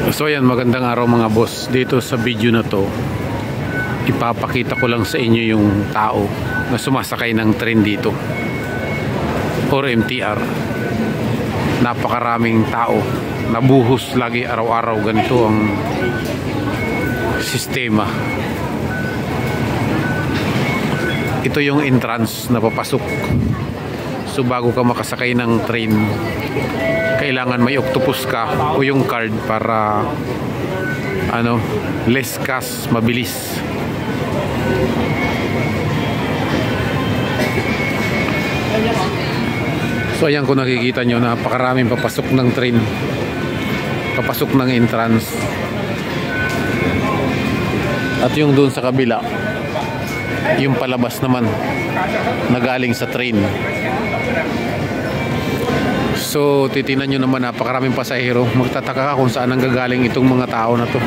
So ayan, magandang araw mga boss. Dito sa video na to, ipapakita ko lang sa inyo yung tao na sumasakay ng train dito or MTR. Napakaraming tao, nabuhos lagi araw-araw. Ganito ang sistema. Ito yung entrance na papasok. So bago ka makasakay ng train, kailangan may octopus ka o yung card para less cash, mabilis. So ayan, kung nakikita nyo, napakaraming papasok ng train, papasok ng entrance. At yung doon sa kabila, yung palabas naman na galing sa train. So titinan nyo naman, napakaraming pasahero. Magtataka ka kung saan ang gagaling itong mga tao na to.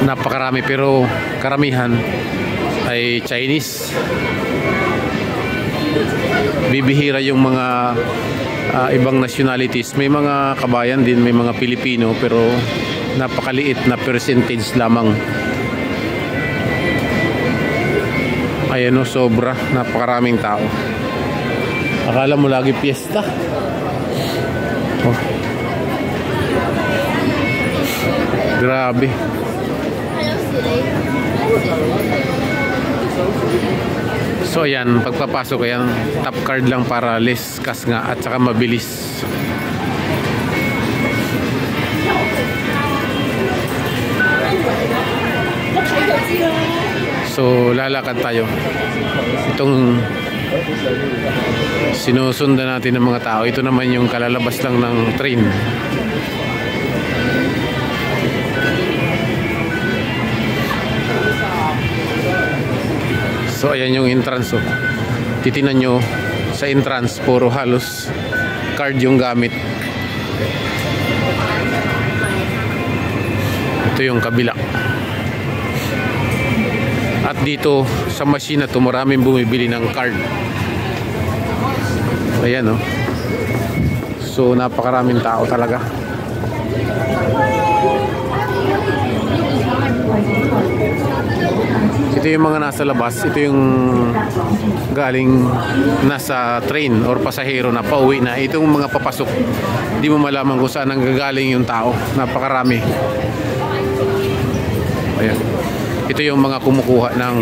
Napakarami, pero karamihan ay Chinese. Bibihira yung mga ibang nationalities. May mga kabayan din, may mga Pilipino, pero napakaliit na percentage lamang. Ayan o, sobra, napakaraming tao. Akala mo lagi piyesta. Oh. Grabe. So ayan, pagpapasok ayan, top card lang para less cash nga at saka mabilis. So lalakad tayo. Itong sinusundan natin ng mga tao, ito naman yung kalalabas lang ng train. So ayan yung entrance. Titinan nyo sa entrance, puro halos card yung gamit. Ito yung kabila. At dito sa machine na to, maraming bumibili ng card. Ayan o. So napakaraming tao talaga. Ito yung mga nasa labas. Ito yung galing nasa train or pasahero na pauwi na. Itong mga papasok, hindi mo malaman kung saan ang gagaling yung tao. Napakarami. Ayan. Ito yung mga kumukuha ng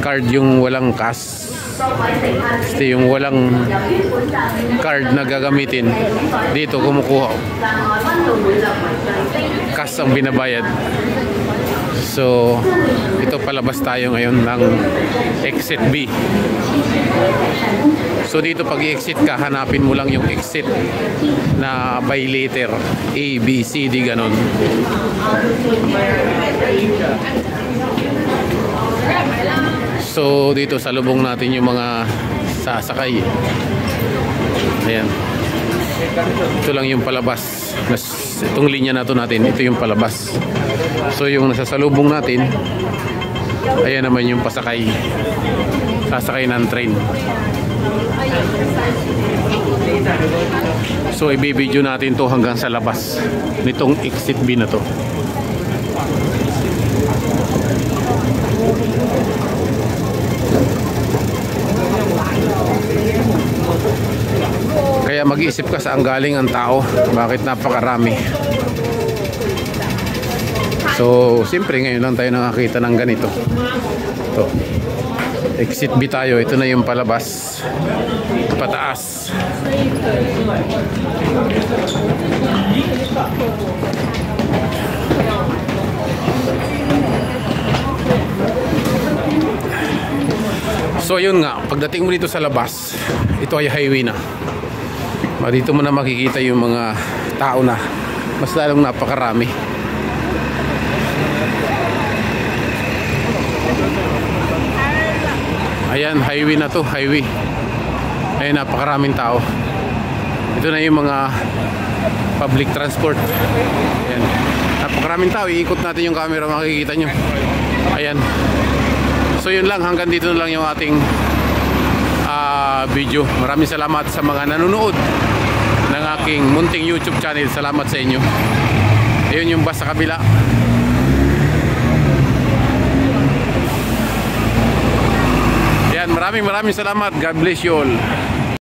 card, yung walang cash. Ito yung walang card na gagamitin. Dito kumukuha. Cash ang binabayad. So ito, palabas tayo ngayon ng exit B. So dito pag i-exit ka, hanapin mo lang yung exit na by letter A, B, C, D, ganon. So dito sa lubong natin yung mga sasakay. Ayan. Ito lang yung palabas. Itong linya na to natin, ito yung palabas. So yung nasa salubong natin, ayan naman yung pasakay, sasakay ng train. So i-video natin to hanggang sa labas nitong exit B na to. Kaya mag-iisip ka saan galing ang tao, bakit napakarami. So siyempre ngayon lang tayo nakakita ng ganito. Ito, exit B tayo. Ito na yung palabas, pataas. So yun nga, pagdating mo dito sa labas, ito ay highway na. Dito mo na makikita yung mga tao na mas lalong napakarami. Ayan, highway na to, highway. Ayan, napakaraming tao. Ito na yung mga public transport. Ayan, napakaraming tao. Iikot natin yung camera, makikita nyo. Ayan. So yun lang, hanggang dito na lang yung ating video. Maraming salamat sa mga nanonood ng ng aking munting YouTube channel. Salamat sa inyo. Ayun yung bus sa kabila. Yan, maraming salamat. God bless you all.